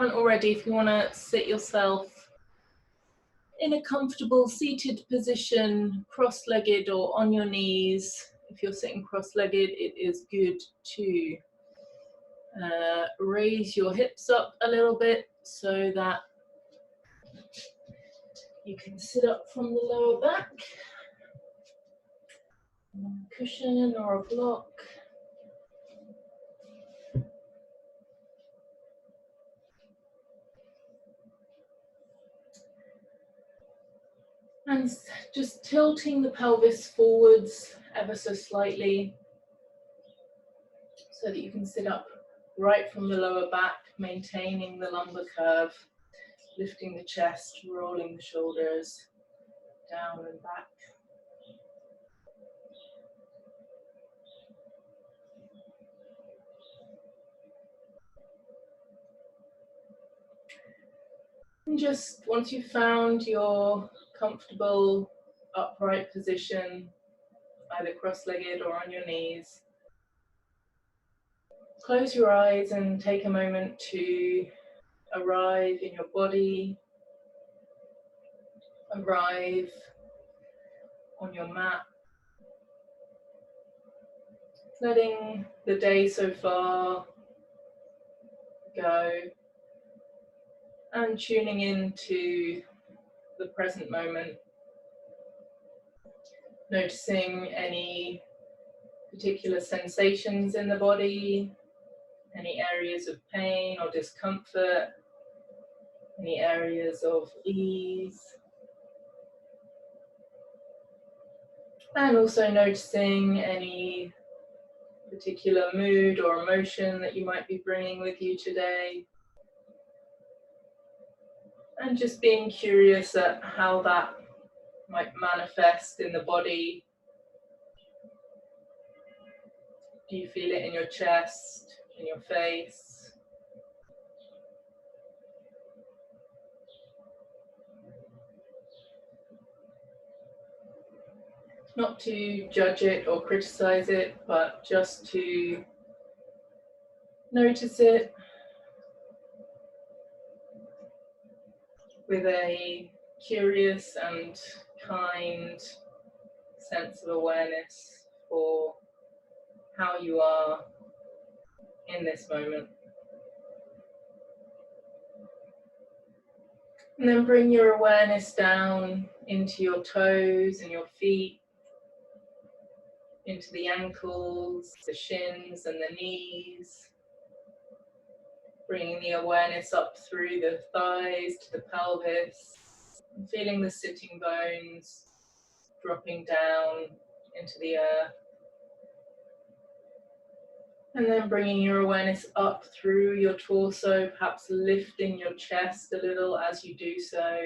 haven't already, if you want to sit yourself in a comfortable seated position, cross-legged or on your knees. If you're sitting cross-legged, it is good to raise your hips up a little bit so that you can sit up from the lower back on a cushion or a block. And just tilting the pelvis forwards ever so slightly so that you can sit up right from the lower back, maintaining the lumbar curve, lifting the chest, rolling the shoulders down and back. And just once you've found your comfortable upright position, either cross-legged or on your knees, close your eyes and take a moment to arrive in your body, arrive on your mat, letting the day so far go and tuning into the present moment, noticing any particular sensations in the body, any areas of pain or discomfort, any areas of ease, and also noticing any particular mood or emotion that you might be bringing with you today, and just being curious at how that might manifest in the body. Do you feel it in your chest, in your face? Not to judge it or criticize it, but just to notice it with a curious and kind sense of awareness for how you are in this moment. And then bring your awareness down into your toes and your feet, into the ankles, the shins and the knees. Bringing the awareness up through the thighs to the pelvis, and feeling the sitting bones dropping down into the earth. And then bringing your awareness up through your torso, perhaps lifting your chest a little as you do so.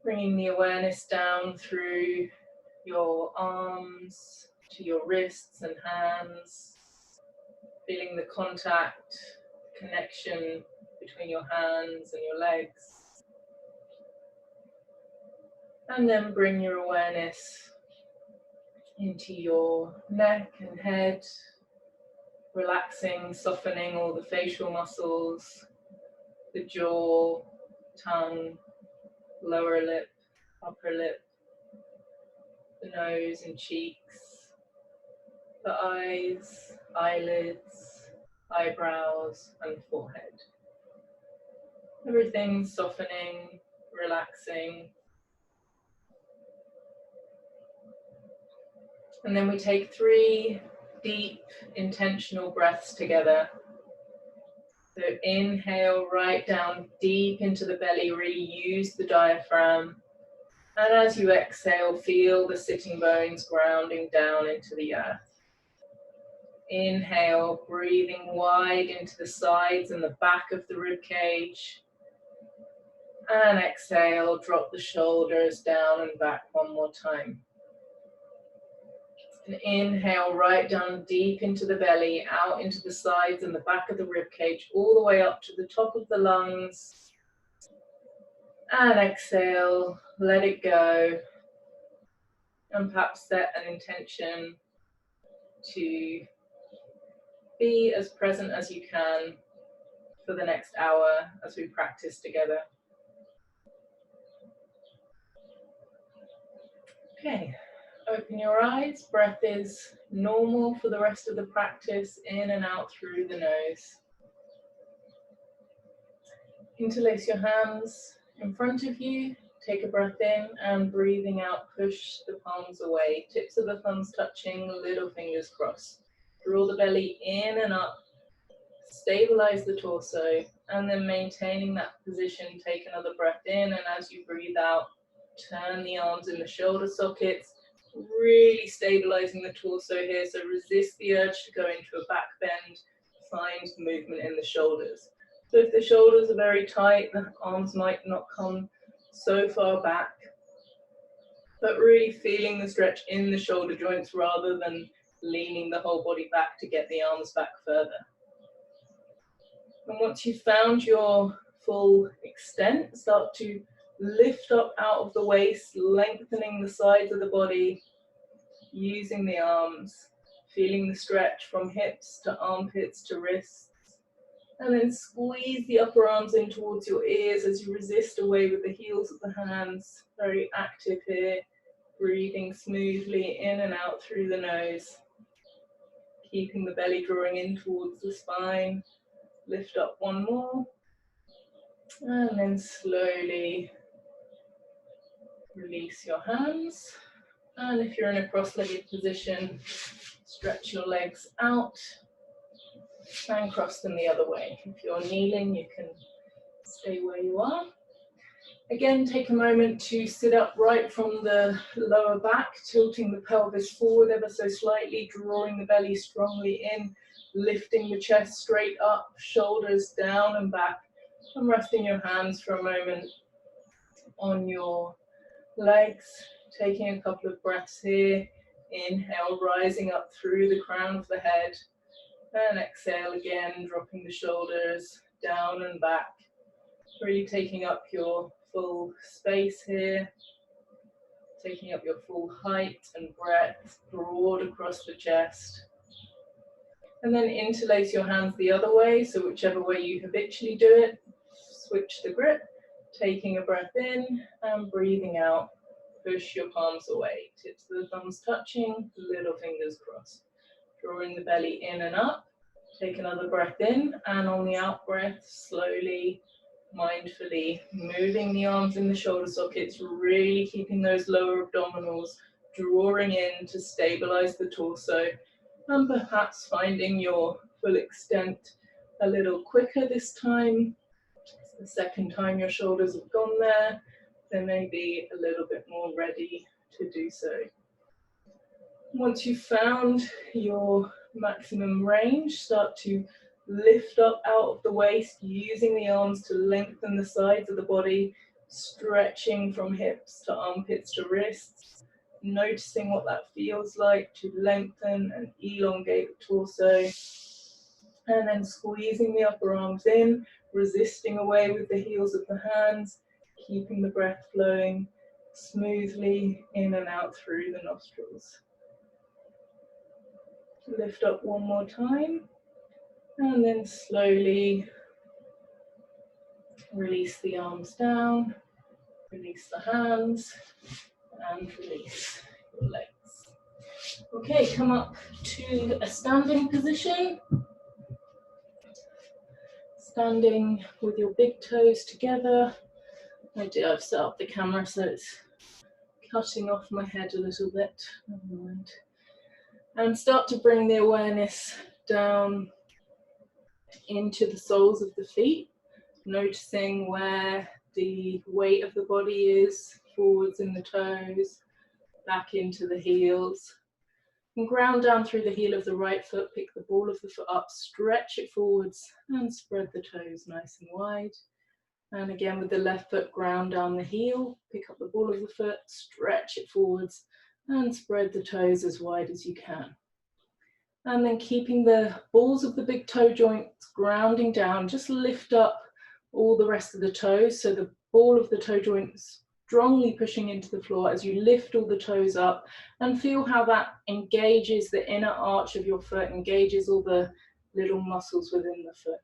Bringing the awareness down through your arms to your wrists and hands. Feeling the contact, connection between your hands and your legs. And then bring your awareness into your neck and head, relaxing, softening all the facial muscles, the jaw, tongue, lower lip, upper lip, the nose and cheeks, the eyes, eyelids, eyebrows and forehead. Everything softening, relaxing. And then we take 3 deep, intentional breaths together. So inhale right down deep into the belly, really use the diaphragm. And as you exhale, feel the sitting bones grounding down into the earth. Inhale, breathing wide into the sides and the back of the rib cage. And exhale, drop the shoulders down and back one more time. And inhale right down deep into the belly, out into the sides and the back of the rib cage, all the way up to the top of the lungs. And exhale, let it go. And perhaps set an intention to be as present as you can for the next hour as we practice together. Okay, open your eyes. Breath is normal for the rest of the practice, in and out through the nose. Interlace your hands in front of you. Take a breath in and breathing out, push the palms away. Tips of the thumbs touching, little fingers crossed. Draw the belly in and up. Stabilize the torso, and then maintaining that position, take another breath in, and as you breathe out, turn the arms in the shoulder sockets, really stabilizing the torso here. So resist the urge to go into a back bend, find movement in the shoulders. So if the shoulders are very tight, the arms might not come so far back, but really feeling the stretch in the shoulder joints rather than leaning the whole body back to get the arms back further. And once you've found your full extent, start to lift up out of the waist, lengthening the sides of the body, using the arms, feeling the stretch from hips to armpits to wrists. And then squeeze the upper arms in towards your ears as you resist away with the heels of the hands. Very active here, breathing smoothly in and out through the nose. Keeping the belly drawing in towards the spine. Lift up one more, and then slowly release your hands. And if you're in a cross-legged position, stretch your legs out and cross them the other way. If you're kneeling, you can stay where you are. Again, take a moment to sit upright from the lower back, tilting the pelvis forward ever so slightly, drawing the belly strongly in, lifting the chest straight up, shoulders down and back, and resting your hands for a moment on your legs, taking a couple of breaths here. Inhale, rising up through the crown of the head, and exhale again, dropping the shoulders down and back, really taking up your full space here, taking up your full height and breadth, broad across the chest. And then interlace your hands the other way, so whichever way you habitually do it, switch the grip, taking a breath in and breathing out. Push your palms away, tips of the thumbs touching, little fingers crossed. Drawing the belly in and up, take another breath in, and on the out breath, slowly, mindfully, moving the arms in the shoulder sockets, really keeping those lower abdominals, drawing in to stabilize the torso, and perhaps finding your full extent a little quicker this time. It's the second time your shoulders have gone there, they may be a little bit more ready to do so. Once you've found your maximum range, start to lift up out of the waist, using the arms to lengthen the sides of the body, stretching from hips to armpits to wrists, noticing what that feels like to lengthen and elongate the torso, and then squeezing the upper arms in, resisting away with the heels of the hands, keeping the breath flowing smoothly in and out through the nostrils. Lift up one more time, and then slowly release the arms down, release the hands, and release your legs. Okay, come up to a standing position. Standing with your big toes together. I've set up the camera so it's cutting off my head a little bit. Never mind. And start to bring the awareness down into the soles of the feet, noticing where the weight of the body is, forwards in the toes, back into the heels. And ground down through the heel of the right foot, pick the ball of the foot up, stretch it forwards and spread the toes nice and wide. And again with the left foot, ground down the heel, pick up the ball of the foot, stretch it forwards and spread the toes as wide as you can. And then keeping the balls of the big toe joints grounding down, just lift up all the rest of the toes. So the ball of the toe joints strongly pushing into the floor as you lift all the toes up, and feel how that engages the inner arch of your foot, engages all the little muscles within the foot.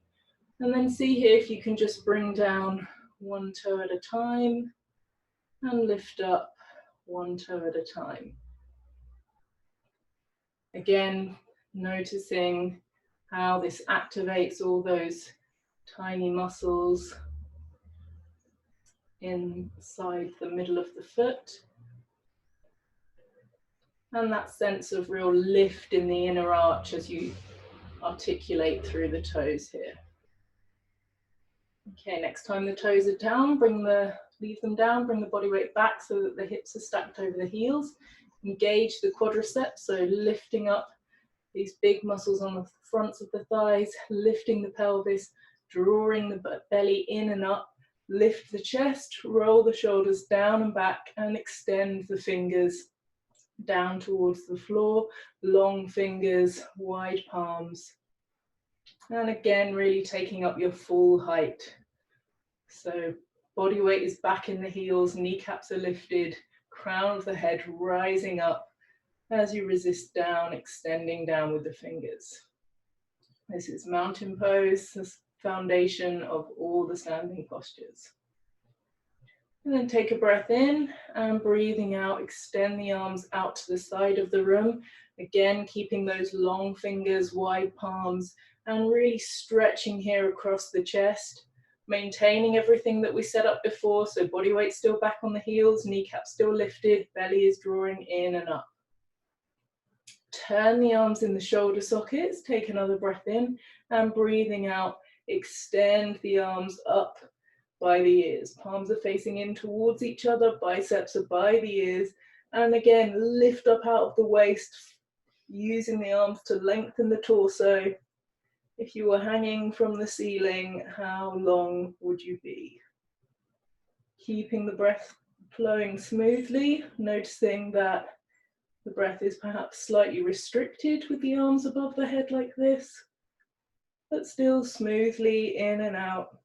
And then see here if you can just bring down one toe at a time and lift up one toe at a time. Again, noticing how this activates all those tiny muscles inside the middle of the foot. And that sense of real lift in the inner arch as you articulate through the toes here. Okay, next time the toes are down, leave them down, bring the body weight back so that the hips are stacked over the heels. Engage the quadriceps, so lifting up these big muscles on the fronts of the thighs, lifting the pelvis, drawing the belly in and up, lift the chest, roll the shoulders down and back, and extend the fingers down towards the floor, long fingers, wide palms. And again, really taking up your full height. So body weight is back in the heels, kneecaps are lifted, crown of the head rising up as you resist down, extending down with the fingers. This is mountain pose, the foundation of all the standing postures. And then take a breath in and breathing out, extend the arms out to the side of the room. Again, keeping those long fingers, wide palms, and really stretching here across the chest. Maintaining everything that we set up before, so body weight still back on the heels, kneecaps still lifted, belly is drawing in and up. Turn the arms in the shoulder sockets, take another breath in, and breathing out, extend the arms up by the ears. Palms are facing in towards each other, biceps are by the ears, and again, lift up out of the waist, using the arms to lengthen the torso. If you were hanging from the ceiling, how long would you be? Keeping the breath flowing smoothly, noticing that the breath is perhaps slightly restricted with the arms above the head like this, but still smoothly in and out.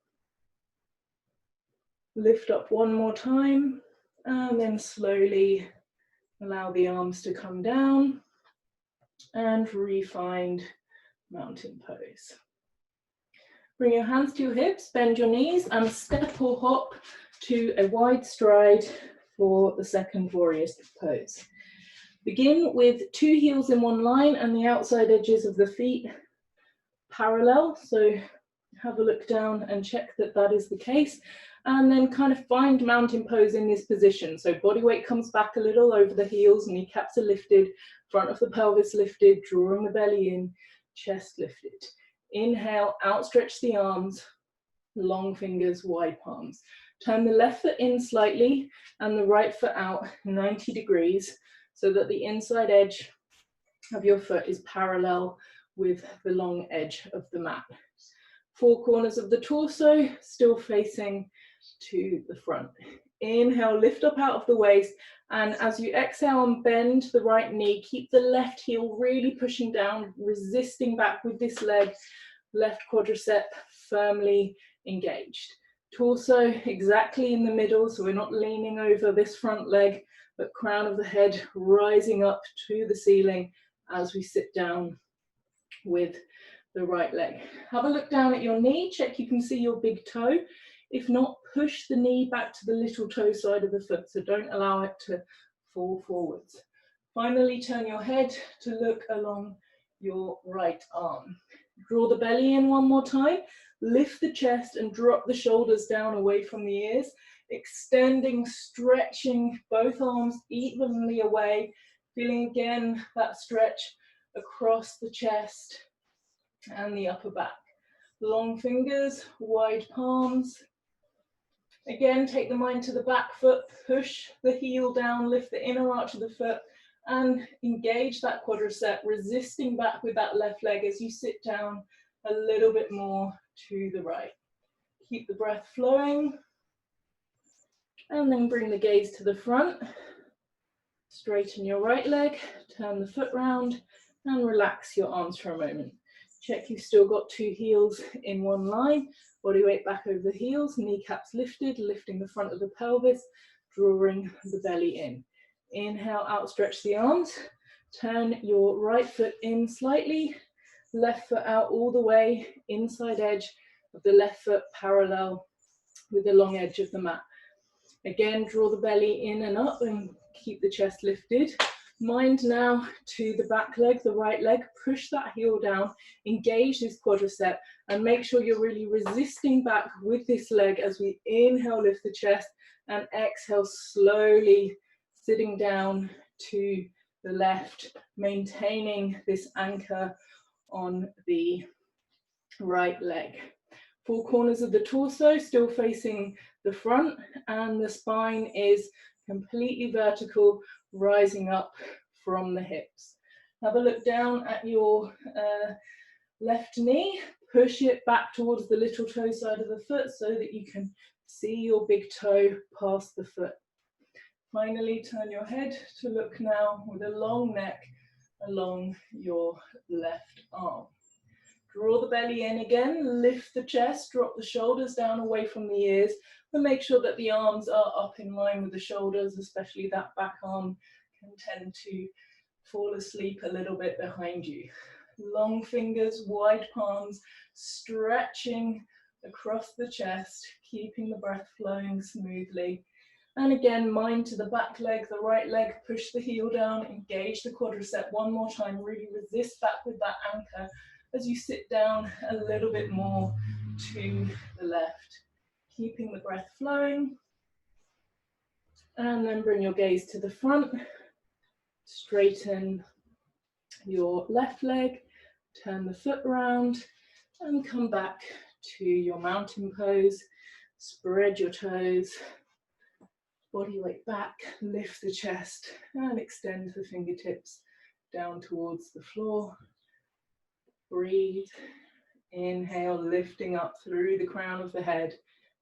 Lift up one more time, and then slowly allow the arms to come down and re-find mountain pose. Bring your hands to your hips, bend your knees, and step or hop to a wide stride for the second warrior pose. Begin with 2 heels in one line and the outside edges of the feet parallel. So have a look down and check that that is the case. And then kind of find mountain pose in this position. So body weight comes back a little over the heels, kneecaps are lifted, front of the pelvis lifted, drawing the belly in, chest lifted. Inhale, outstretch the arms, long fingers, wide palms. Turn the left foot in slightly and the right foot out 90 degrees so that the inside edge of your foot is parallel with the long edge of the mat. 4 corners of the torso still facing to the front. Inhale, lift up out of the waist, and as you exhale and bend the right knee, keep the left heel really pushing down, resisting back with this leg, left quadricep firmly engaged. Torso exactly in the middle, so we're not leaning over this front leg, but crown of the head rising up to the ceiling as we sit down with the right leg. Have a look down at your knee, check you can see your big toe. If not, push the knee back to the little toe side of the foot, so don't allow it to fall forwards. Finally, turn your head to look along your right arm. Draw the belly in one more time, lift the chest and drop the shoulders down away from the ears, extending, stretching both arms evenly away, feeling again that stretch across the chest and the upper back. Long fingers, wide palms. Again, take the mind to the back foot, push the heel down, lift the inner arch of the foot, and engage that quadricep, resisting back with that left leg as you sit down a little bit more to the right. Keep the breath flowing, and then bring the gaze to the front. Straighten your right leg, turn the foot round, and relax your arms for a moment. Check you've still got 2 heels in one line, body weight back over the heels, kneecaps lifted, lifting the front of the pelvis, drawing the belly in. Inhale, outstretch the arms, turn your right foot in slightly, left foot out all the way, inside edge, of the left foot parallel with the long edge of the mat. Again, draw the belly in and up and keep the chest lifted. Mind now to the back leg, the right leg, push that heel down, engage this quadricep, and make sure you're really resisting back with this leg as we inhale, lift the chest, and exhale, slowly sitting down to the left, maintaining this anchor on the right leg. Four corners of the torso still facing the front, and the spine is completely vertical, rising up from the hips. Have a look down at your left knee, push it back towards the little toe side of the foot so that you can see your big toe past the foot. Finally, turn your head to look now with a long neck along your left arm. Draw the belly in again, lift the chest, drop the shoulders down away from the ears, and make sure that the arms are up in line with the shoulders, especially that back arm can tend to fall asleep a little bit behind you. Long fingers, wide palms, stretching across the chest, keeping the breath flowing smoothly. And again, mind to the back leg, the right leg, push the heel down, engage the quadricep one more time, really resist back with that anchor as you sit down a little bit more to the left, keeping the breath flowing. And then bring your gaze to the front, straighten your left leg, turn the foot around, and come back to your mountain pose. Spread your toes, body weight back, lift the chest, and extend the fingertips down towards the floor. Breathe. Inhale, lifting up through the crown of the head,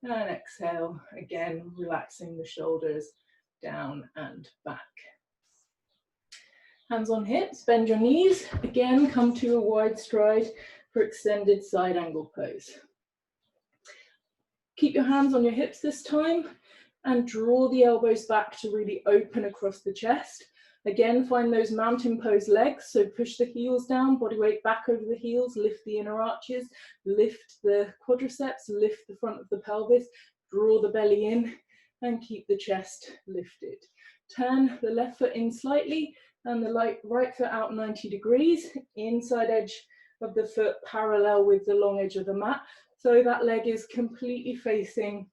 and exhale, again, relaxing the shoulders down and back. Hands on hips, bend your knees. Again, come to a wide stride for extended side angle pose. Keep your hands on your hips this time and draw the elbows back to really open across the chest. Again, find those mountain pose legs, so push the heels down, body weight back over the heels, lift the inner arches, lift the quadriceps, lift the front of the pelvis, draw the belly in, and keep the chest lifted. Turn the left foot in slightly, and the right foot out 90 degrees, inside edge of the foot parallel with the long edge of the mat, so that leg is completely facing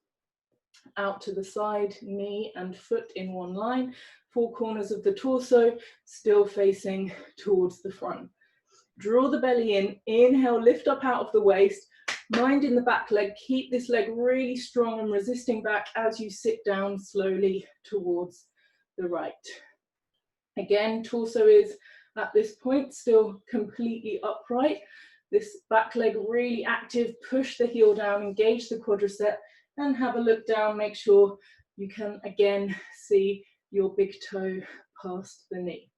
out to the side, knee and foot in one line. Four corners of the torso still facing towards the front. Draw the belly in, inhale, lift up out of the waist, mind in the back leg, keep this leg really strong and resisting back as you sit down slowly towards the right. Again, torso is at this point still completely upright. This back leg really active, push the heel down, engage the quadricep, and have a look down, make sure you can again see your big toe past the knee.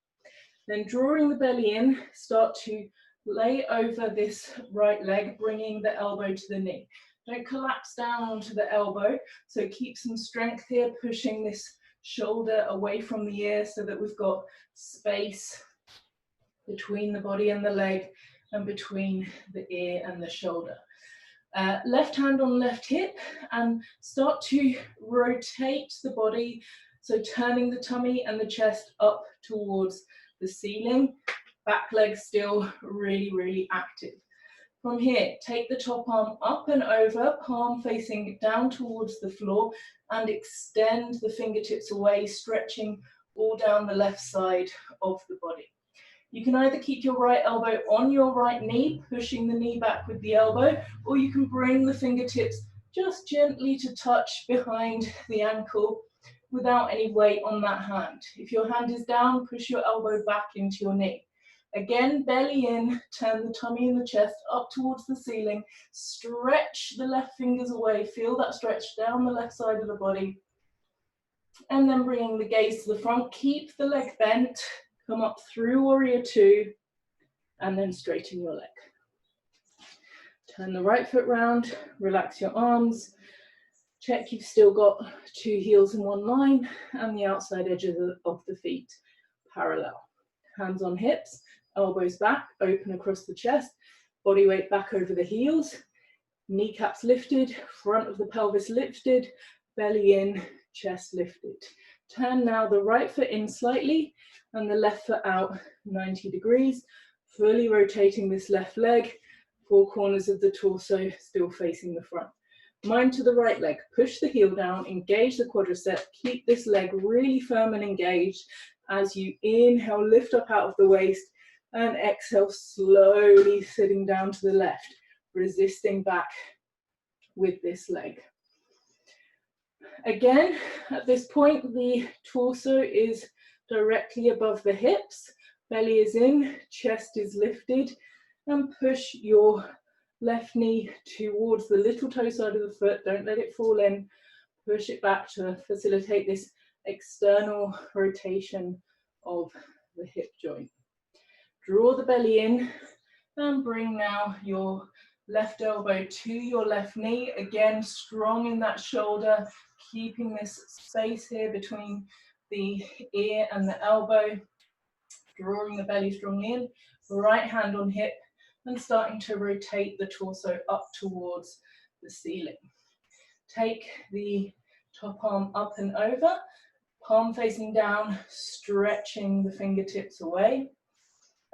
Then drawing the belly in, start to lay over this right leg, bringing the elbow to the knee. Don't collapse down onto the elbow, so keep some strength here, pushing this shoulder away from the ear so that we've got space between the body and the leg and between the ear and the shoulder. Left hand on left hip, and start to rotate the body, so turning the tummy and the chest up towards the ceiling. Back leg still really active. From here, take the top arm up and over, palm facing down towards the floor, and extend the fingertips away, stretching all down the left side of the body. You can either keep your right elbow on your right knee, pushing the knee back with the elbow, or you can bring the fingertips just gently to touch behind the ankle without any weight on that hand. If your hand is down, push your elbow back into your knee. Again, belly in, turn the tummy and the chest up towards the ceiling, stretch the left fingers away, feel that stretch down the left side of the body, and then bringing the gaze to the front, keep the leg bent, come up through warrior two, and then straighten your leg. Turn the right foot round, relax your arms, check you've still got two heels in one line, and the outside edges of the feet parallel. Hands on hips, elbows back, open across the chest, body weight back over the heels. Kneecaps lifted, front of the pelvis lifted, belly in, chest lifted. Turn now the right foot in slightly and the left foot out 90 degrees, fully rotating this left leg, four corners of the torso still facing the front. Mind to the right leg, push the heel down, engage the quadricep, keep this leg really firm and engaged as you inhale, lift up out of the waist, and exhale, slowly sitting down to the left, resisting back with this leg. Again, at this point, the torso is directly above the hips, belly is in, chest is lifted, and push your left knee towards the little toe side of the foot. Don't let it fall in. Push it back to facilitate this external rotation of the hip joint. Draw the belly in and bring now your left elbow to your left knee. Again, strong in that shoulder, keeping this space here between the ear and the elbow. Drawing the belly strongly in, right hand on hip, and starting to rotate the torso up towards the ceiling. Take the top arm up and over, palm facing down, stretching the fingertips away.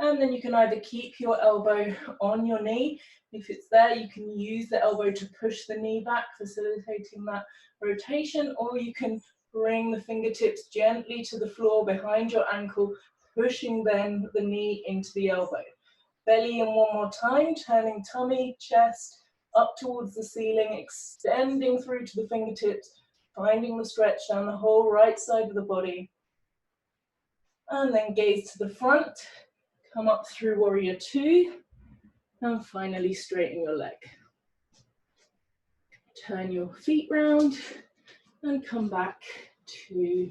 And then you can either keep your elbow on your knee. If it's there, you can use the elbow to push the knee back, facilitating that rotation, or you can bring the fingertips gently to the floor behind your ankle, pushing then the knee into the elbow. Belly in one more time, turning tummy, chest, up towards the ceiling, extending through to the fingertips, finding the stretch down the whole right side of the body. And then gaze to the front, come up through warrior two, and finally straighten your leg. Turn your feet round and come back to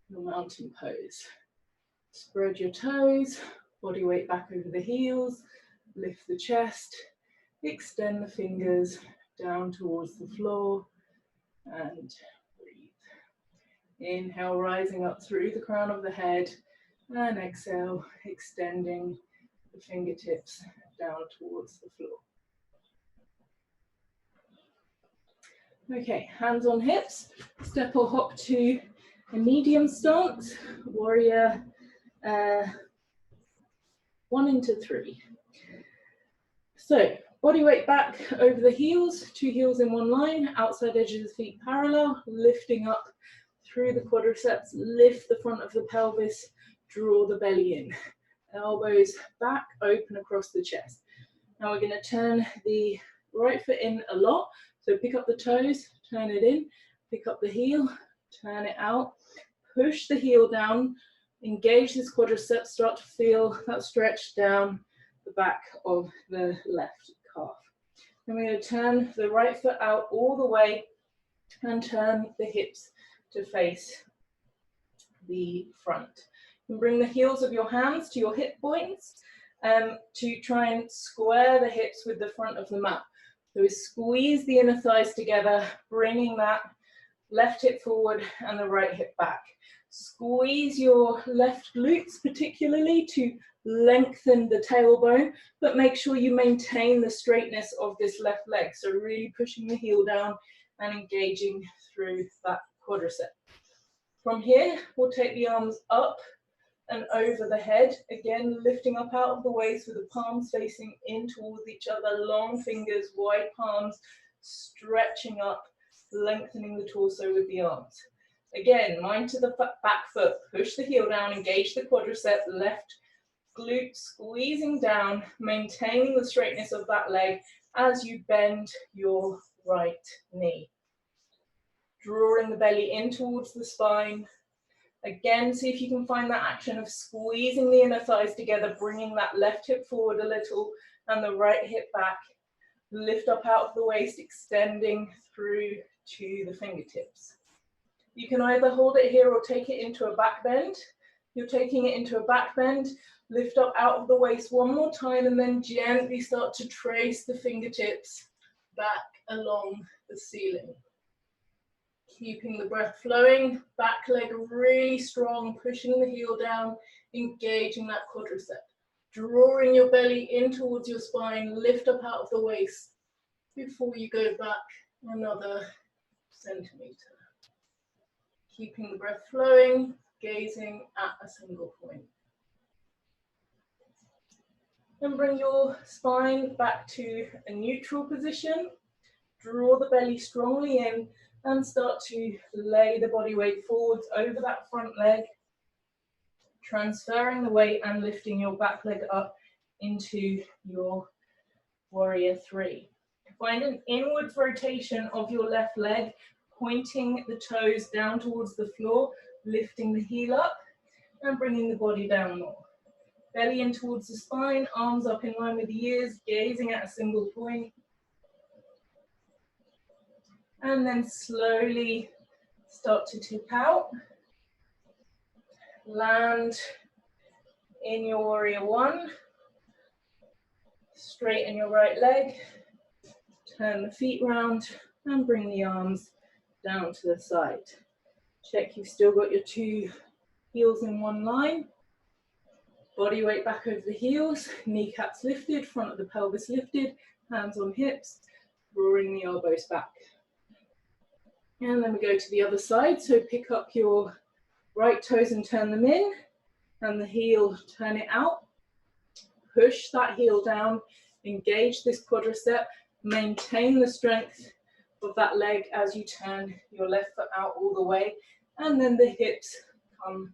your mountain pose. Spread your toes, body weight back over the heels, lift the chest, extend the fingers down towards the floor, and breathe. Inhale, rising up through the crown of the head, and exhale, extending the fingertips down towards the floor. Okay, hands on hips, step or hop to a medium stance, warrior 1 into 3. So, body weight back over the heels, two heels in one line, outside edges of the feet parallel, lifting up through the quadriceps, lift the front of the pelvis, draw the belly in. Elbows back, open across the chest. Now we're going to turn the right foot in a lot. So pick up the toes, turn it in, pick up the heel, turn it out, push the heel down, engage this quadriceps, start to feel that stretch down the back of the left calf. Then we're going to turn the right foot out all the way and turn the hips to face the front. And bring the heels of your hands to your hip points to try and square the hips with the front of the mat. So we squeeze the inner thighs together, bringing that left hip forward and the right hip back. Squeeze your left glutes particularly to lengthen the tailbone, but make sure you maintain the straightness of this left leg. So really pushing the heel down and engaging through that quadricep. From here, we'll take the arms up and over the head, again lifting up out of the waist with the palms facing in towards each other, long fingers, wide palms, stretching up, lengthening the torso with the arms. Again, mind to the back foot, push the heel down, engage the quadricep, left glute squeezing down, maintaining the straightness of that leg as you bend your right knee. Drawing the belly in towards the spine. Again, see if you can find that action of squeezing the inner thighs together, bringing that left hip forward a little and the right hip back. Lift up out of the waist, extending through to the fingertips. You can either hold it here or take it into a back bend. You're taking it into a back bend, lift up out of the waist one more time and then gently start to trace the fingertips back along the ceiling. Keeping the breath flowing, back leg really strong, pushing the heel down, engaging that quadricep. Drawing your belly in towards your spine, lift up out of the waist. before you go back another centimetre. Keeping the breath flowing, gazing at a single point. Then bring your spine back to a neutral position. Draw the belly strongly in and start to lay the body weight forwards over that front leg, transferring the weight and lifting your back leg up into your warrior three. Find an inwards rotation of your left leg, pointing the toes down towards the floor, lifting the heel up and bringing the body down more. Belly in towards the spine, arms up in line with the ears, gazing at a single point. And then slowly start to tip out. Land in your warrior one. Straighten your right leg. Turn the feet round and bring the arms down to the side. Check you've still got your two heels in one line. Body weight back over the heels, kneecaps lifted, front of the pelvis lifted, hands on hips, drawing the elbows back. And then we go to the other side, so pick up your right toes and turn them in, and the heel, turn it out. Push that heel down, engage this quadricep, maintain the strength of that leg as you turn your left foot out all the way, and then the hips come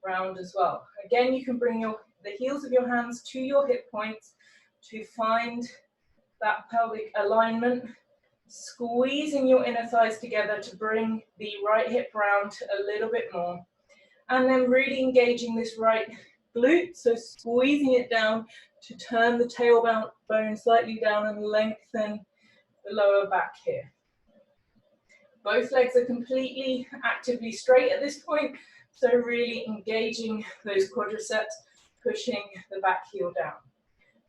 round as well. Again, you can bring the heels of your hands to your hip points to find that pelvic alignment, squeezing your inner thighs together to bring the right hip round a little bit more. And then really engaging this right glute, so squeezing it down to turn the tailbone slightly down and lengthen the lower back here. Both legs are completely actively straight at this point, so really engaging those quadriceps, pushing the back heel down.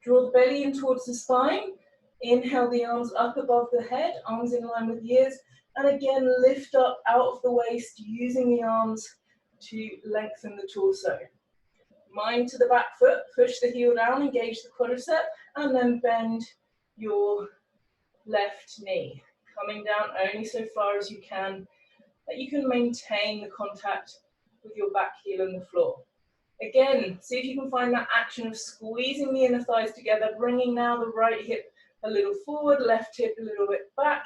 Draw the belly in towards the spine. Inhale the arms up above the head, arms in line with the ears, and again lift up out of the waist using the arms to lengthen the torso. Mind to the back foot, push the heel down, engage the quadricep, and then bend your left knee, coming down only so far as you can, that you can maintain the contact with your back heel and the floor. Again, see if you can find that action of squeezing the inner thighs together, bringing now the right hip a little forward, left hip a little bit back,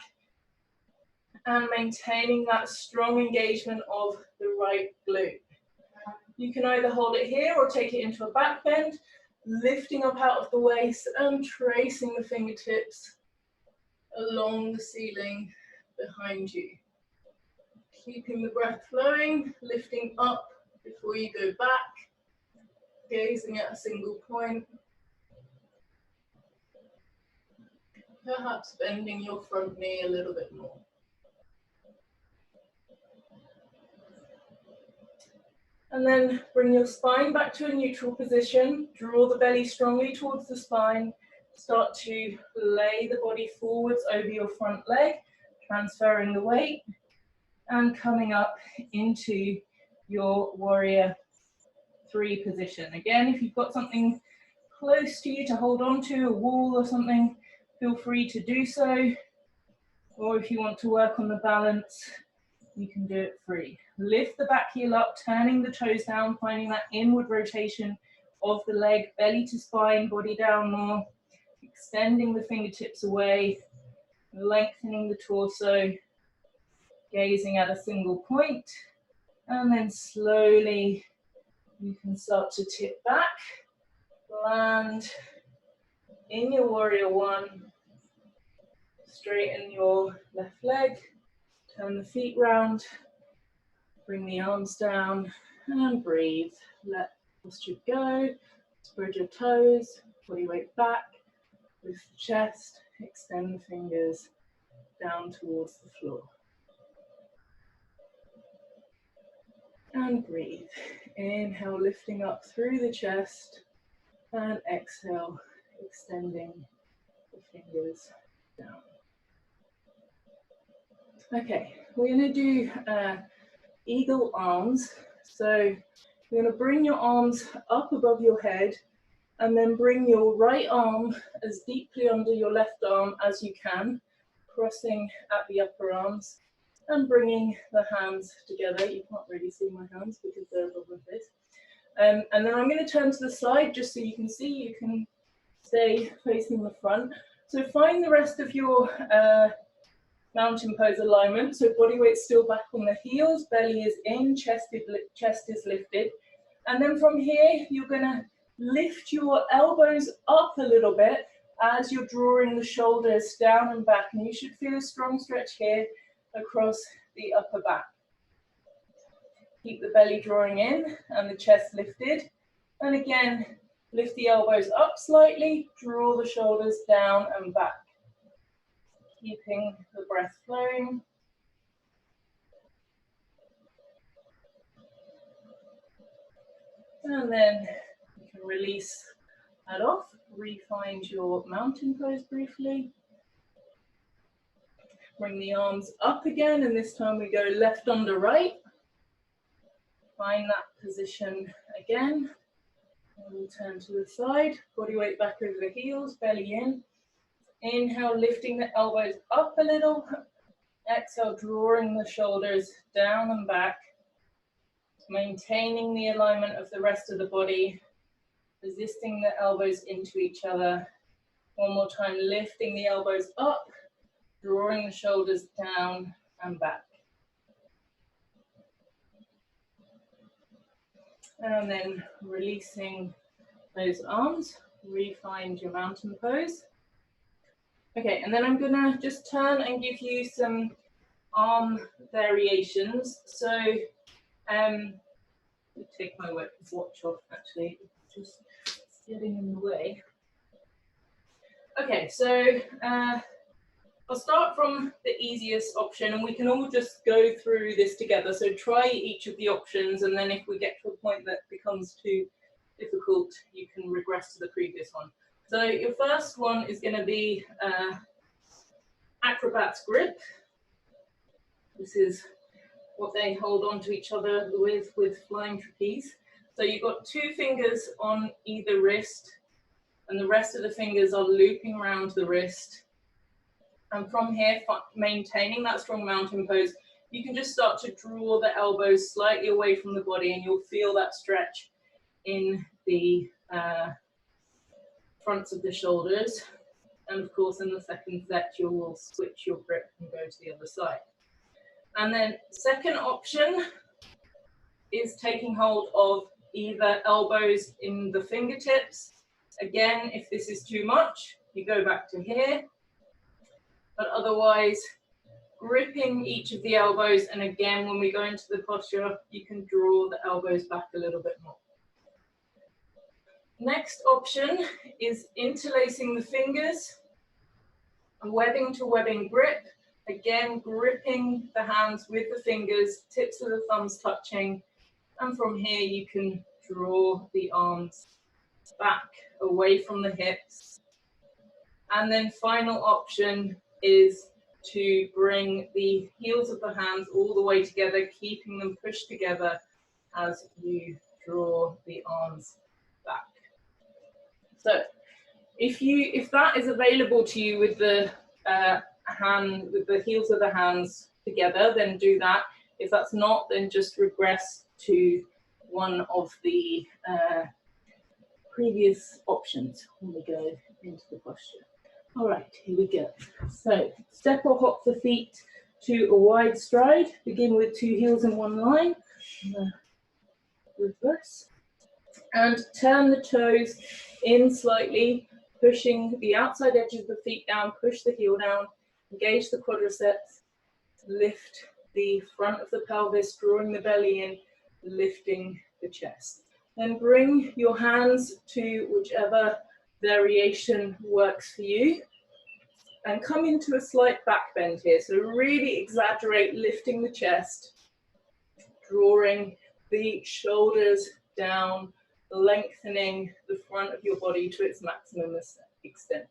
and maintaining that strong engagement of the right glute. You can either hold it here or take it into a back bend, lifting up out of the waist and tracing the fingertips along the ceiling behind you. Keeping the breath flowing, lifting up before you go back, gazing at a single point. Perhaps bending your front knee a little bit more. And then bring your spine back to a neutral position. Draw the belly strongly towards the spine. Start to lay the body forwards over your front leg, transferring the weight and coming up into your warrior three position. Again, if you've got something close to you to hold on to, a wall or something, feel free to do so. Or if you want to work on the balance, you can do it free. Lift the back heel up, turning the toes down, finding that inward rotation of the leg, belly to spine, body down more, extending the fingertips away, lengthening the torso, gazing at a single point, and then slowly you can start to tip back, land in your warrior one, straighten your left leg, turn the feet round, bring the arms down and breathe. Let posture go, spread your toes, body weight back, lift the chest, extend the fingers down towards the floor. And breathe. Inhale, lifting up through the chest, and exhale, extending the fingers down. Okay, we're going to do eagle arms. So you're going to bring your arms up above your head and then bring your right arm as deeply under your left arm as you can. crossing at the upper arms and bringing the hands together. You can't really see my hands because they're above my face. And then I'm going to turn to the side just so you can see. You can stay facing the front. So find the rest of your mountain pose alignment. So body weight still back on the heels, belly is in, chest is lifted. And then from here, you're going to lift your elbows up a little bit as you're drawing the shoulders down and back. And you should feel a strong stretch here across the upper back. Keep the belly drawing in and the chest lifted. And again, lift the elbows up slightly, draw the shoulders down and back. Keeping the breath flowing. And then you can release that off, re-find your mountain pose briefly. Bring the arms up again, and this time we go left under right. Find that position again. And we'll turn to the side, body weight back over the heels, belly in. Inhale, lifting the elbows up a little. Exhale, drawing the shoulders down and back. Maintaining the alignment of the rest of the body. Resisting the elbows into each other. One more time, lifting the elbows up. Drawing the shoulders down and back. And then releasing those arms. Re-find your mountain pose. Okay, and then I'm gonna just turn and give you some arm variations. So, take my watch off actually, just getting in the way. Okay, so I'll start from the easiest option and we can all just go through this together. So try each of the options, and then if we get to a point that becomes too difficult, you can regress to the previous one. So your first one is going to be acrobat's grip. This is what they hold on to each other with flying trapeze. So you've got 2 fingers on either wrist, and the rest of the fingers are looping around the wrist. And from here, maintaining that strong mountain pose, you can just start to draw the elbows slightly away from the body, and you'll feel that stretch in the fronts of the shoulders. And of course, in the second set, you will switch your grip and go to the other side. And then second option is taking hold of either elbows in the fingertips. Again, if this is too much, you go back to here. But otherwise, gripping each of the elbows, and again, when we go into the posture, you can draw the elbows back a little bit more. Next option is interlacing the fingers, and webbing to webbing grip. Again, gripping the hands with the fingers, tips of the thumbs touching, and from here you can draw the arms back away from the hips. And then final option is to bring the heels of the hands all the way together, keeping them pushed together as you draw the arms back. So if that is available to you with the with the heels of the hands together, then do that. If that's not, then just regress to one of the previous options when we go into the posture. All right, here we go. So step or hop the feet to a wide stride. Begin with 2 heels in one line. Reverse. And turn the toes in slightly, pushing the outside edges of the feet down, push the heel down, engage the quadriceps, lift the front of the pelvis, drawing the belly in, lifting the chest. Then bring your hands to whichever variation works for you, and come into a slight back bend here. So really exaggerate lifting the chest, drawing the shoulders down, lengthening the front of your body to its maximum extent.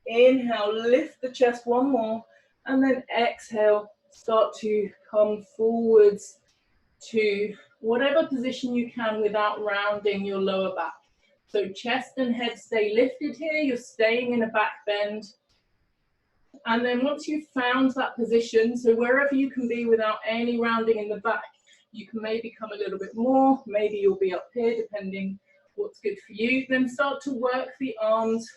Inhale, lift the chest one more, and then exhale, start to come forwards to whatever position you can without rounding your lower back. So chest and head stay lifted here, you're staying in a back bend, And then once you've found that position, so wherever you can be without any rounding in the back, you can maybe come a little bit more, maybe you'll be up here depending what's good for you. Then start to work the arms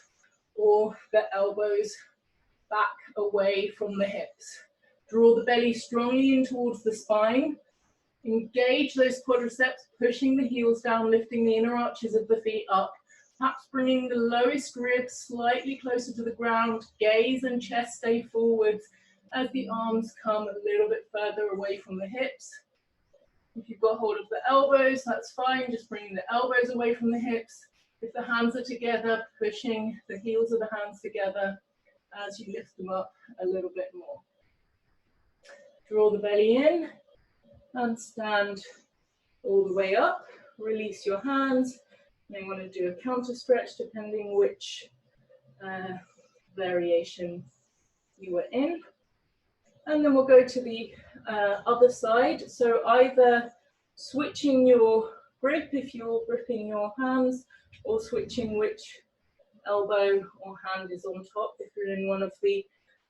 or the elbows back away from the hips. Draw the belly strongly in towards the spine. Engage those quadriceps, pushing the heels down, lifting the inner arches of the feet up. Perhaps bringing the lowest ribs slightly closer to the ground. Gaze and chest stay forwards as the arms come a little bit further away from the hips. If you've got hold of the elbows, that's fine. Just bringing the elbows away from the hips. If the hands are together, pushing the heels of the hands together as you lift them up a little bit more. Draw the belly in and stand all the way up. Release your hands. You may want to do a counter stretch depending which variation you were in. And then we'll go to the other side. So either switching your grip if you're gripping your hands, or switching which elbow or hand is on top if you're in one of the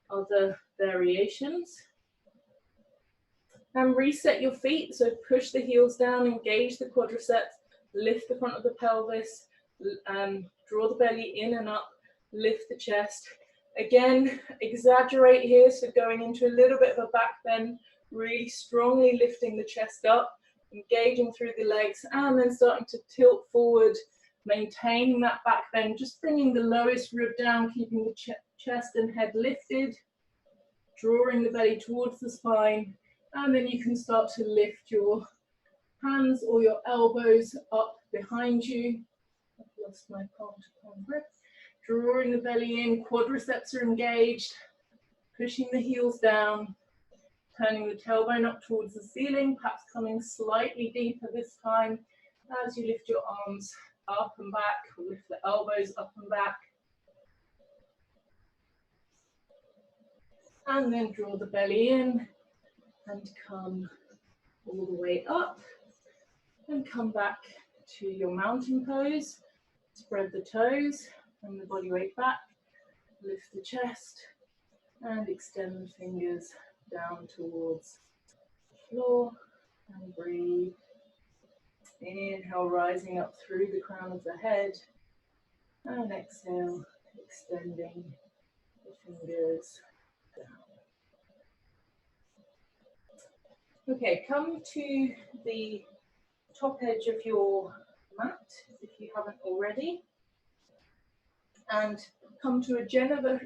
other variations. And reset your feet, so push the heels down, engage the quadriceps, lift the front of the pelvis, draw the belly in and up, lift the chest. Again, exaggerate here, so going into a little bit of a back bend, really strongly lifting the chest up, engaging through the legs, and then starting to tilt forward, maintaining that back bend, just bringing the lowest rib down, keeping the chest and head lifted, drawing the belly towards the spine, and then you can start to lift your hands or your elbows up behind you. I've lost my palm to palm grip. Drawing the belly in, quadriceps are engaged, pushing the heels down, turning the tailbone up towards the ceiling, perhaps coming slightly deeper this time as you lift your arms up and back, lift the elbows up and back. And then draw the belly in and come all the way up and come back to your mountain pose. Spread the toes and the body weight back, lift the chest and extend the fingers down towards the floor and breathe. Inhale, rising up through the crown of the head, and exhale, extending the fingers down. Okay, come to the top edge of your mat if you haven't already, and come to a generous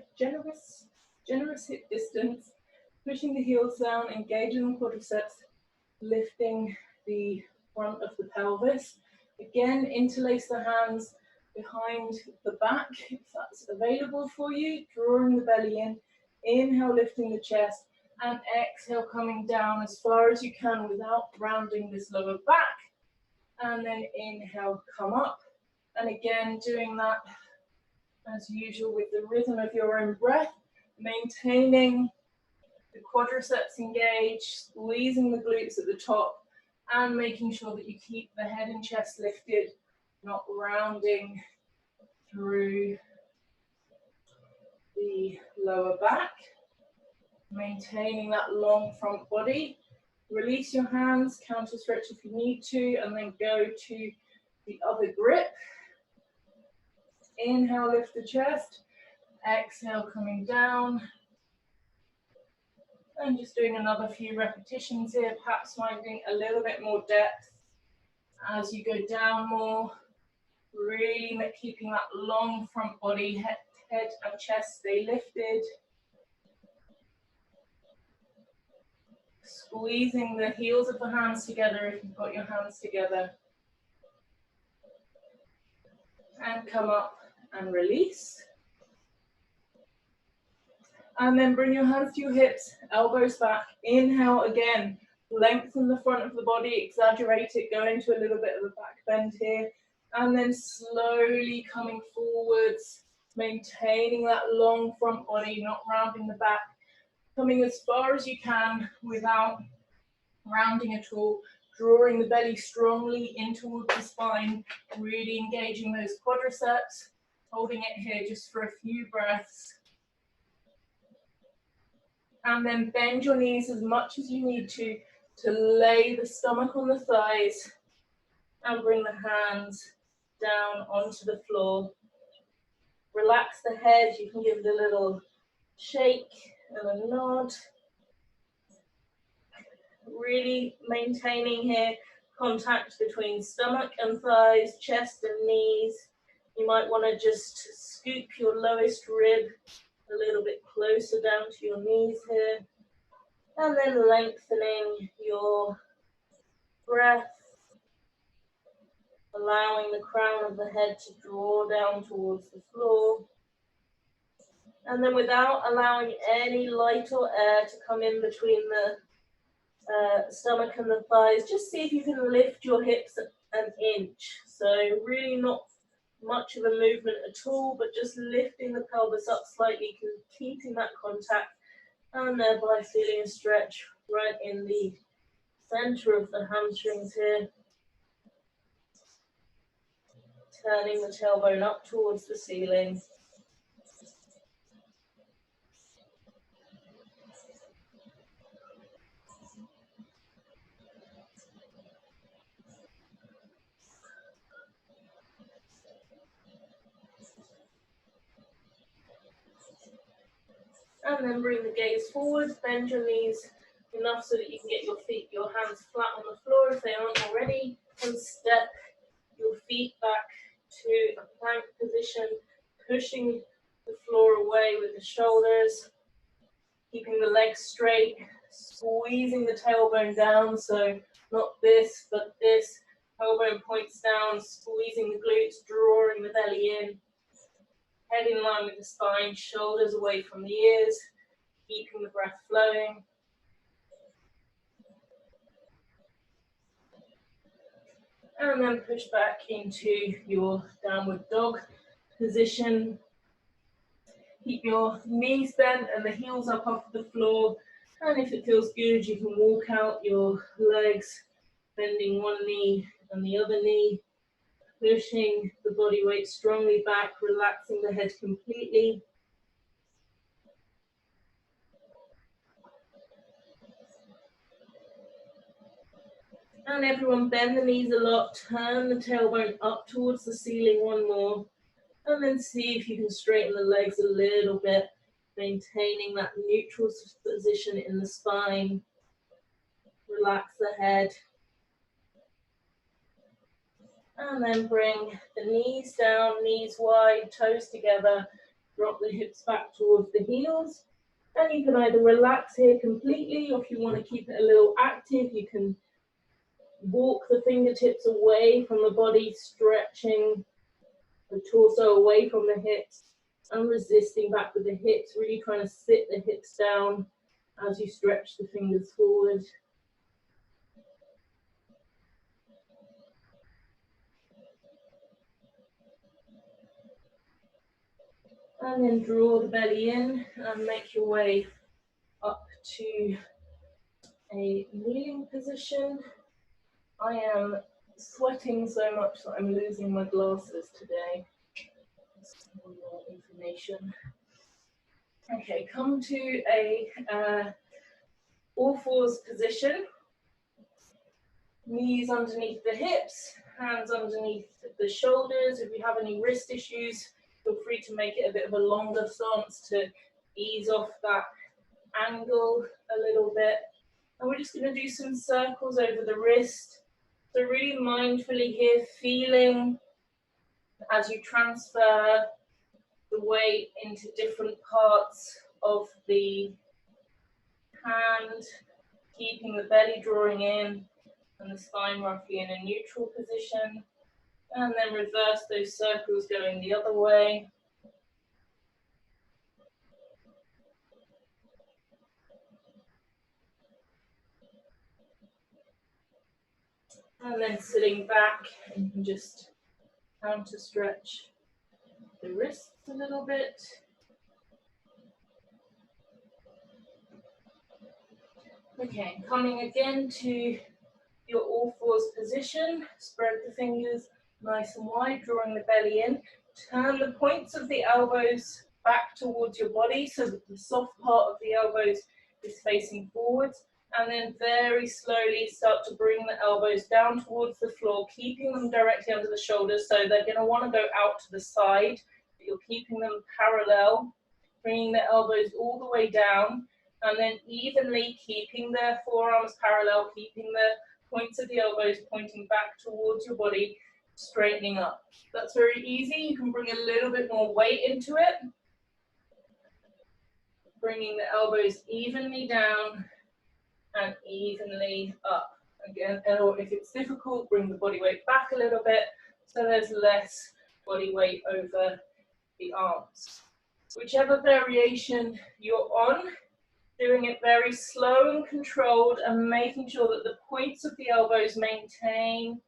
hip distance, pushing the heels down, engaging the quadriceps, lifting the front of the pelvis. Again, interlace the hands behind the back if that's available for you, drawing the belly in, inhale, lifting the chest, and exhale, coming down as far as you can without rounding this lower back, and then inhale, come up, and again doing that as usual with the rhythm of your own breath, maintaining the quadriceps engaged, squeezing the glutes at the top, and making sure that you keep the head and chest lifted, not rounding through the lower back. Maintaining that long front body. Release your hands, counter stretch if you need to, and then go to the other grip. Inhale, lift the chest. Exhale, coming down. And just doing another few repetitions here, perhaps finding a little bit more depth as you go down more. Really keeping that long front body, head and chest stay lifted. Squeezing the heels of the hands together if you've got your hands together. And come up and release. And then bring your hands to your hips, elbows back. Inhale again. Lengthen the front of the body, exaggerate it, go into a little bit of a back bend here. And then slowly coming forwards, maintaining that long front body, not rounding the back. Coming as far as you can without rounding at all. Drawing the belly strongly in towards the spine, really engaging those quadriceps. Holding it here just for a few breaths. And then bend your knees as much as you need to lay the stomach on the thighs and bring the hands down onto the floor. Relax the head, you can give it a little shake and a nod. Really maintaining here contact between stomach and thighs, chest and knees. You might want to just scoop your lowest rib a little bit closer down to your knees here. And then lengthening your breath, allowing the crown of the head to draw down towards the floor. And then without allowing any light or air to come in between the stomach and the thighs, just see if you can lift your hips an inch. So really not much of a movement at all, but just lifting the pelvis up slightly, keeping that contact, and thereby feeling a stretch right in the center of the hamstrings here. Turning the tailbone up towards the ceiling. And then bring the gaze forward, bend your knees enough so that you can get your hands flat on the floor if they aren't already, and step your feet back to a plank position, pushing the floor away with the shoulders, keeping the legs straight, squeezing the tailbone down, so not this, but this, tailbone points down, squeezing the glutes, drawing the belly in, head in line with the spine, shoulders away from the ears, keeping the breath flowing. And then push back into your downward dog position. Keep your knees bent and the heels up off the floor. And if it feels good, you can walk out your legs, bending one knee and the other knee, pushing the body weight strongly back, relaxing the head completely. And everyone bend the knees a lot, turn the tailbone up towards the ceiling one more, and then see if you can straighten the legs a little bit, maintaining that neutral position in the spine. Relax the head. And then bring the knees down, knees wide, toes together, drop the hips back towards the heels. And you can either relax here completely, or if you want to keep it a little active, you can walk the fingertips away from the body, stretching the torso away from the hips and resisting back with the hips, really trying to sit the hips down as you stretch the fingers forward. And then draw the belly in and make your way up to a kneeling position. I am sweating so much that I'm losing my glasses today. Just some more information. Okay, come to a all fours position. Knees underneath the hips, hands underneath the shoulders. If you have any wrist issues, feel free to make it a bit of a longer stance to ease off that angle a little bit. And we're just going to do some circles over the wrist. So really mindfully here, feeling as you transfer the weight into different parts of the hand, keeping the belly drawing in and the spine roughly in a neutral position. And then reverse those circles going the other way. And then sitting back, and you can just counter stretch the wrists a little bit. Okay, coming again to your all fours position, spread the fingers nice and wide, drawing the belly in. Turn the points of the elbows back towards your body so that the soft part of the elbows is facing forwards. And then very slowly start to bring the elbows down towards the floor, keeping them directly under the shoulders. So they're going to want to go out to the side, but you're keeping them parallel, bringing the elbows all the way down, and then evenly keeping their forearms parallel, keeping the points of the elbows pointing back towards your body, straightening up. That's very easy. You can bring a little bit more weight into it. Bringing the elbows evenly down and evenly up. Again, or if it's difficult, bring the body weight back a little bit so there's less body weight over the arms. Whichever variation you're on, doing it very slow and controlled and making sure that the points of the elbows maintain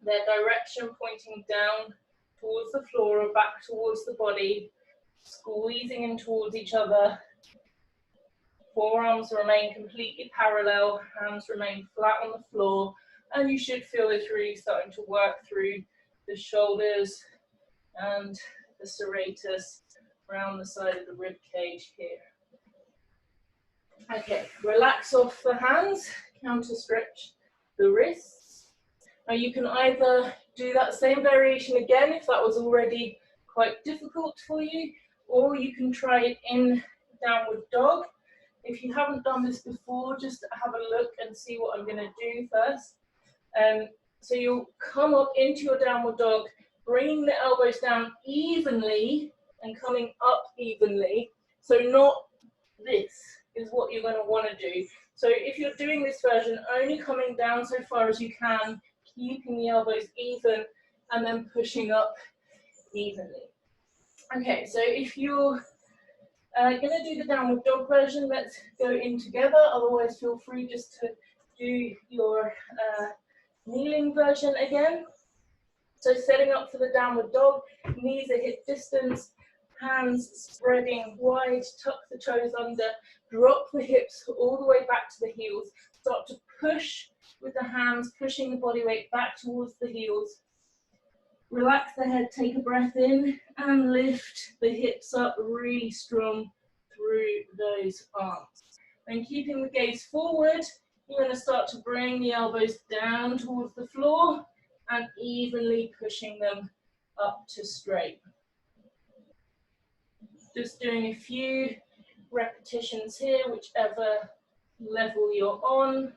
their direction pointing down towards the floor or back towards the body, squeezing in towards each other. Forearms remain completely parallel, hands remain flat on the floor, and you should feel this really starting to work through the shoulders and the serratus around the side of the rib cage here. Okay, relax off the hands, counter stretch the wrists. Now you can either do that same variation again if that was already quite difficult for you, or you can try it in downward dog. If you haven't done this before, just have a look and see what I'm going to do first. So you'll come up into your downward dog, bringing the elbows down evenly and coming up evenly. So not this is what you're going to want to do. So if you're doing this version, only coming down so far as you can, keeping the elbows even, and then pushing up evenly. Okay, so if you're going to do the downward dog version, let's go in together. Otherwise, feel free just to do your kneeling version again. So setting up for the downward dog, knees at hip distance, hands spreading wide, tuck the toes under, drop the hips all the way back to the heels. Start to push with the hands, pushing the body weight back towards the heels. Relax the head, take a breath in, and lift the hips up really strong through those arms. Then keeping the gaze forward, you're going to start to bring the elbows down towards the floor and evenly pushing them up to straight. Just doing a few repetitions here, whichever level you're on.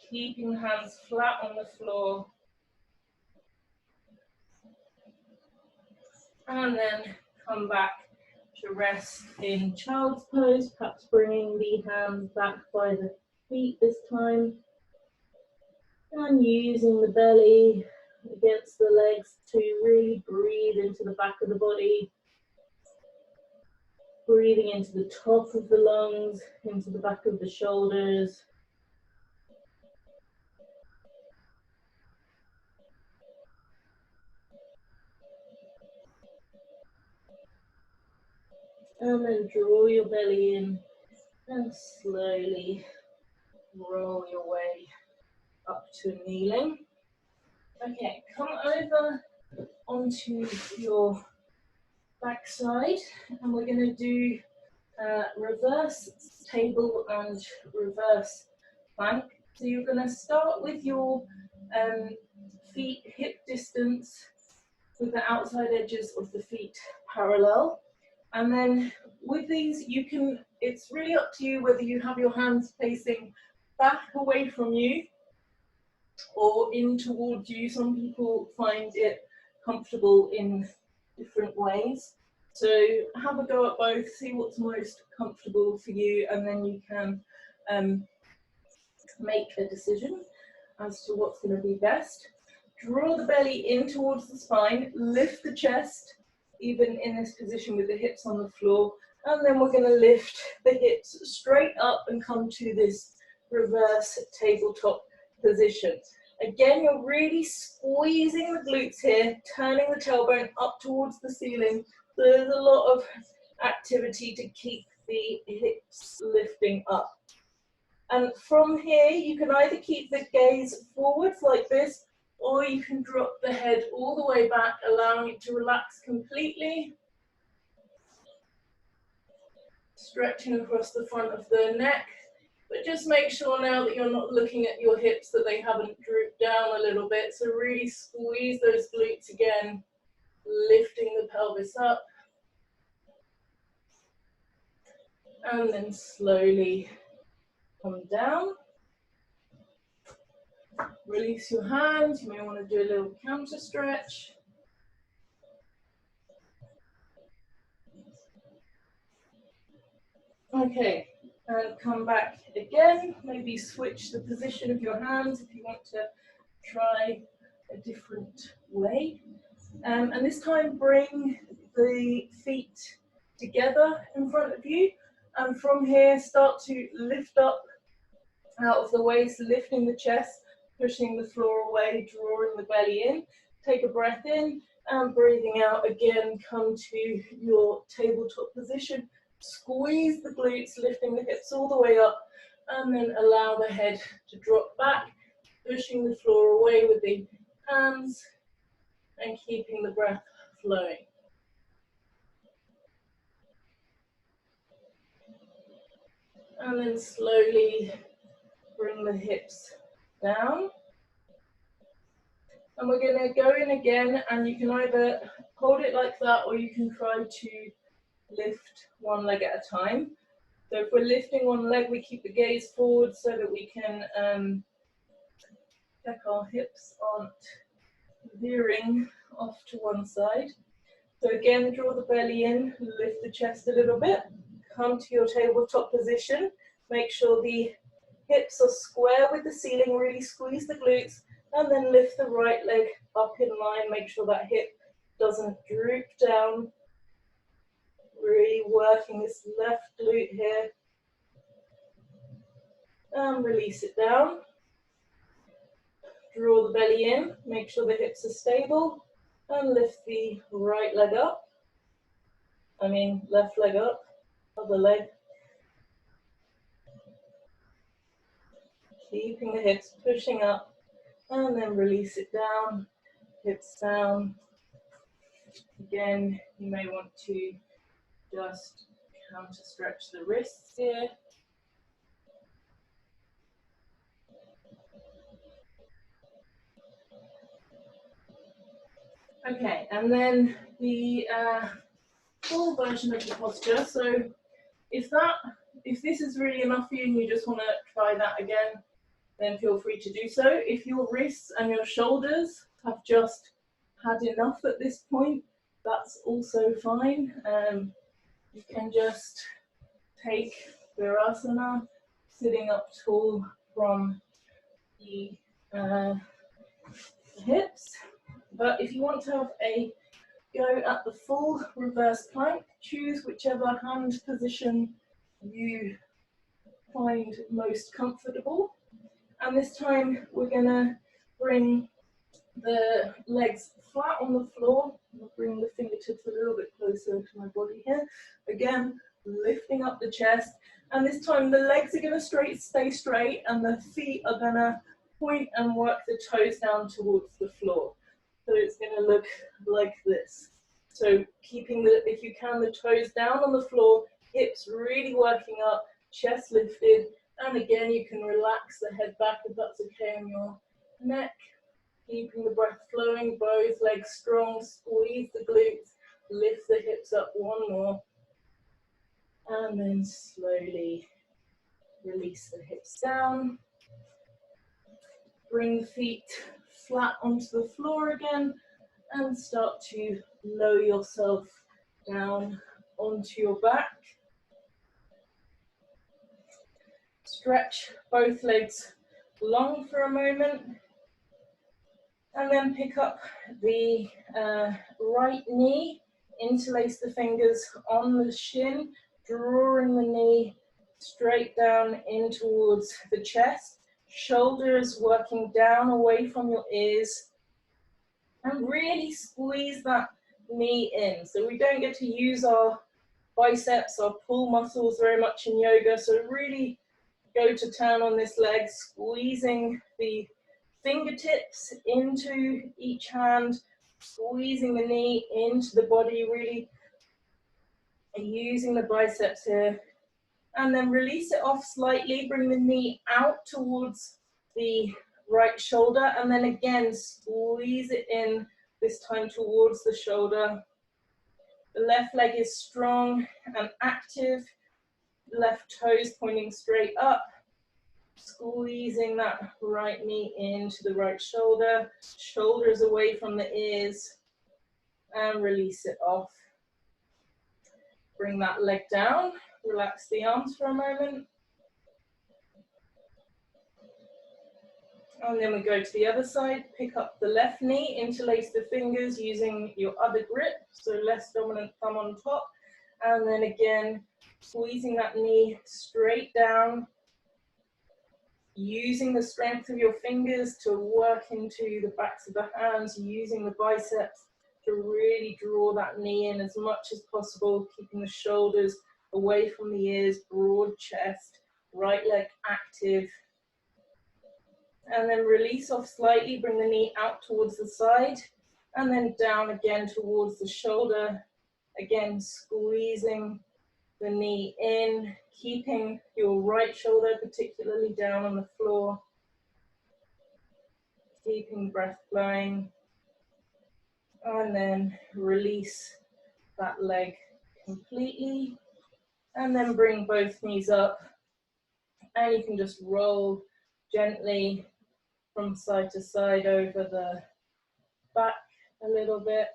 Keeping hands flat on the floor. And then come back to rest in child's pose, perhaps bringing the hands back by the feet this time. And using the belly against the legs to really breathe into the back of the body. Breathing into the top of the lungs, into the back of the shoulders. And then draw your belly in and slowly roll your way up to kneeling. Okay, come over onto your backside and we're going to do reverse table and reverse plank. So you're going to start with your feet hip distance with the outside edges of the feet parallel. And then with these, you can, it's really up to you whether you have your hands facing back away from you or in towards you. Some people find it comfortable in different ways. So have a go at both, see what's most comfortable for you, and then you can make a decision as to what's going to be best. Draw the belly in towards the spine, lift the chest, even in this position with the hips on the floor, and then we're going to lift the hips straight up and come to this reverse tabletop position. Again, you're really squeezing the glutes here, turning the tailbone up towards the ceiling. So there's a lot of activity to keep the hips lifting up. And from here, you can either keep the gaze forwards like this, or you can drop the head all the way back, allowing it to relax completely. stretching across the front of the neck. But just make sure now that you're not looking at your hips that they haven't drooped down a little bit. So really squeeze those glutes again, lifting the pelvis up. And then slowly come down. Release your hands. You may want to do a little counter stretch. Okay, and come back again. Maybe switch the position of your hands if you want to try a different way. And this time bring the feet together in front of you. And from here, start to lift up out of the waist, lifting the chest, pushing the floor away, drawing the belly in. Take a breath in and breathing out again, come to your tabletop position. Squeeze the glutes, lifting the hips all the way up, and then allow the head to drop back, pushing the floor away with the hands and keeping the breath flowing. And then slowly bring the hips down. And we're going to go in again, and you can either hold it like that or you can try to lift one leg at a time. So if we're lifting one leg, we keep the gaze forward so that we can check our hips aren't veering off to one side. So again, draw the belly in, lift the chest a little bit, come to your tabletop position, make sure the hips are square with the ceiling, really squeeze the glutes, and then lift the right leg up in line, make sure that hip doesn't droop down. Really working this left glute here. And release it down. Draw the belly in, make sure the hips are stable, and lift the right leg up. Left leg up, other leg. Keeping the hips pushing up, and then release it down, hips down. Again, you may want to just counter stretch the wrists here. Okay, and then the full version of the posture. So if this is really enough for you and you just want to try that again, then feel free to do so. If your wrists and your shoulders have just had enough at this point, that's also fine. You can just take Virasana, sitting up tall from the hips. But if you want to have a go at the full reverse plank, choose whichever hand position you find most comfortable. And this time we're going to bring the legs flat on the floor. I'll bring the fingertips a little bit closer to my body here. Again, lifting up the chest. And this time the legs are going to stay straight, and the feet are going to point and work the toes down towards the floor. So it's going to look like this. So keeping if you can, the toes down on the floor, hips really working up, chest lifted. And again, you can relax the head back if that's okay on your neck. Keeping the breath flowing, both legs strong, squeeze the glutes, lift the hips up one more. And then slowly release the hips down. Bring the feet flat onto the floor again and start to lower yourself down onto your back. Stretch both legs long for a moment, and then pick up the right knee, interlace the fingers on the shin, drawing the knee straight down in towards the chest, shoulders working down away from your ears, and really squeeze that knee in. So we don't get to use our biceps, our pull muscles very much in yoga, so really go to town on this leg, squeezing the fingertips into each hand, squeezing the knee into the body, really using the biceps here And then release it off slightly, bring the knee out towards the right shoulder, and then again squeeze it in, this time towards the shoulder. The left leg is strong and active, left toes pointing straight up, squeezing that right knee into the right shoulder, shoulders away from the ears, and release it off. Bring that leg down, relax the arms for a moment. And then we go to the other side, pick up the left knee, interlace the fingers using your other grip, so less dominant thumb on top. And then again, squeezing that knee straight down, using the strength of your fingers to work into the backs of the hands, using the biceps to really draw that knee in as much as possible, keeping the shoulders away from the ears, broad chest, right leg active. And then release off slightly, bring the knee out towards the side, and then down again towards the shoulder. Again, squeezing the knee in, keeping your right shoulder particularly down on the floor. Keeping breath flowing. And then release that leg completely. And then bring both knees up. And you can just roll gently from side to side over the back a little bit.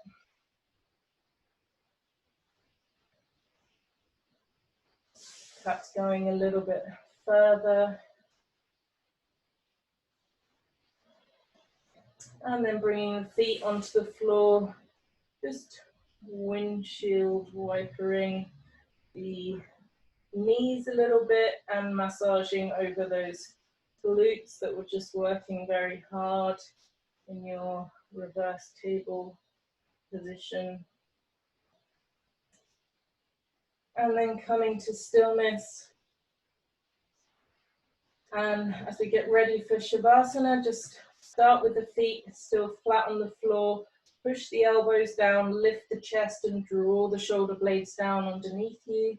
Perhaps going a little bit further. And then bringing the feet onto the floor, just windshield wipering the knees a little bit and massaging over those glutes that were just working very hard in your reverse table position. And then coming to stillness. And as we get ready for Shavasana, just start with the feet still flat on the floor. Push the elbows down, lift the chest and draw the shoulder blades down underneath you.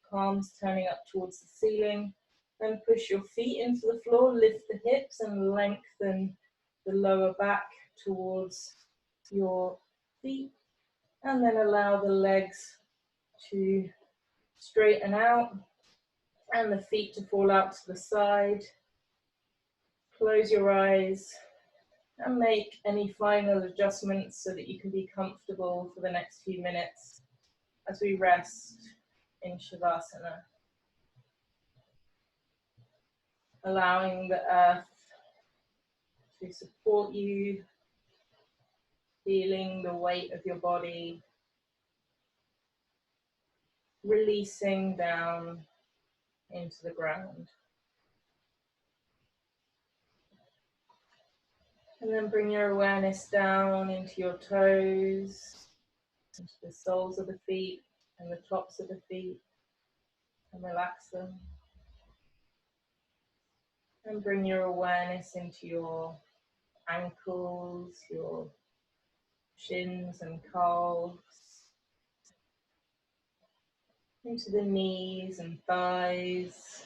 Palms turning up towards the ceiling. Then push your feet into the floor, lift the hips and lengthen the lower back towards your feet. And then allow the legs to straighten out and the feet to fall out to the side. Close your eyes and make any final adjustments so that you can be comfortable for the next few minutes as we rest in Shavasana. Allowing the earth to support you, feeling the weight of your body, releasing down into the ground. And then bring your awareness down into your toes, into the soles of the feet and the tops of the feet, and relax them. And bring your awareness into your ankles, your shins and calves, into the knees and thighs,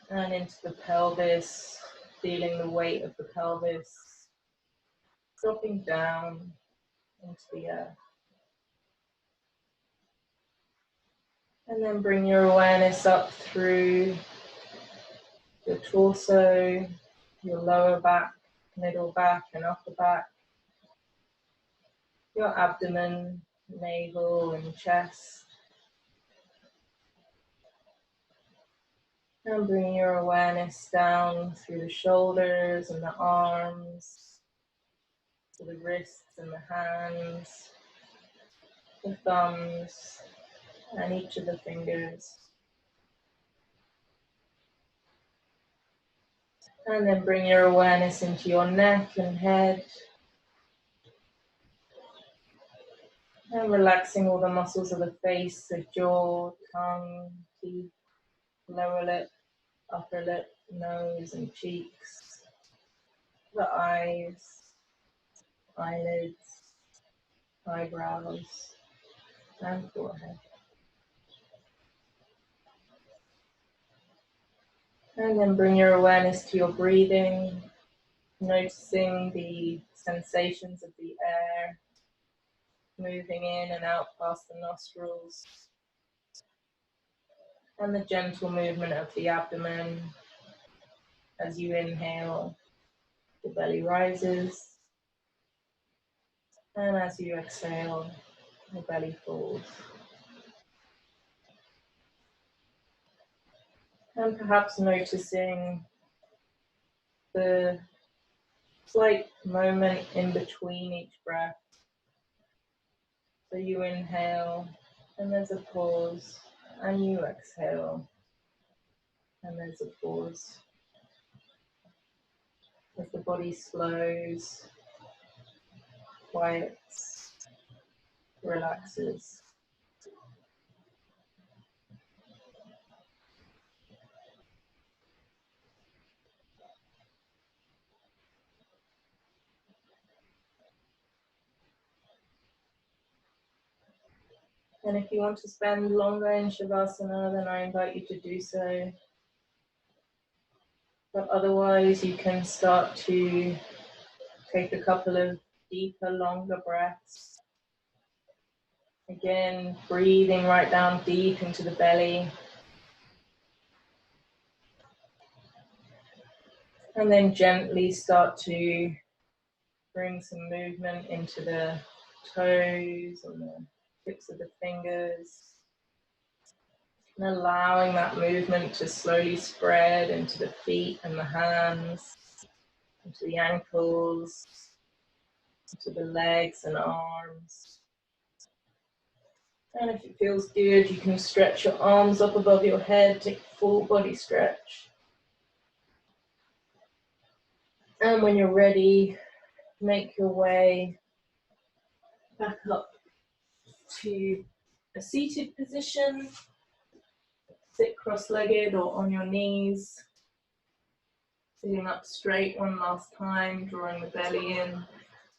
and into the pelvis, feeling the weight of the pelvis, dropping down into the earth. And then bring your awareness up through your torso, your lower back, middle back and upper back, your abdomen, navel and chest. And bring your awareness down through the shoulders and the arms, to the wrists and the hands, the thumbs, and each of the fingers. And then bring your awareness into your neck and head. And relaxing all the muscles of the face, the jaw, tongue, teeth, lower lip, upper lip, nose and cheeks, the eyes, eyelids, eyebrows, and forehead. And then bring your awareness to your breathing, noticing the sensations of the air moving in and out past the nostrils, and the gentle movement of the abdomen. As you inhale, the belly rises, and as you exhale, the belly falls. And perhaps noticing the slight moment in between each breath. So you inhale, and there's a pause, and you exhale, and there's a pause. As the body slows, quiets, relaxes. And if you want to spend longer in Shavasana, then I invite you to do so. But otherwise, you can start to take a couple of deeper, longer breaths. Again, breathing right down deep into the belly. And then gently start to bring some movement into the toes and the tips of the fingers. And allowing that movement to slowly spread into the feet and the hands, into the ankles, into the legs and arms. And if it feels good, you can stretch your arms up above your head, take a full body stretch. And when you're ready, make your way back up to a seated position. Sit cross-legged or on your knees. Sitting up straight one last time, drawing the belly in,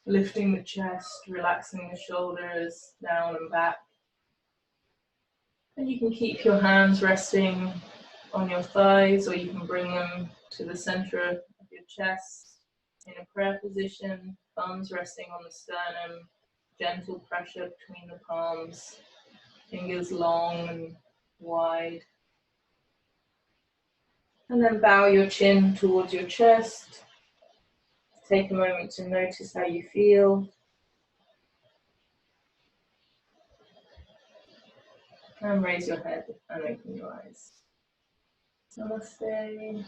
lifting the chest, relaxing the shoulders down and back. And you can keep your hands resting on your thighs, or you can bring them to the center of your chest in a prayer position, thumbs resting on the sternum, gentle pressure between the palms, fingers long and wide. And then bow your chin towards your chest. Take a moment to notice how you feel. And raise your head and open your eyes. Namaste,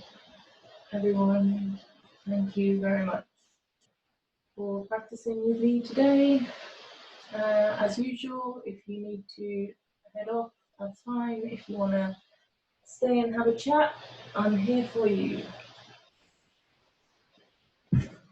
everyone. Thank you very much for practicing with me today. As usual, if you need to head off, that's fine. If you want to stay and have a chat, I'm here for you.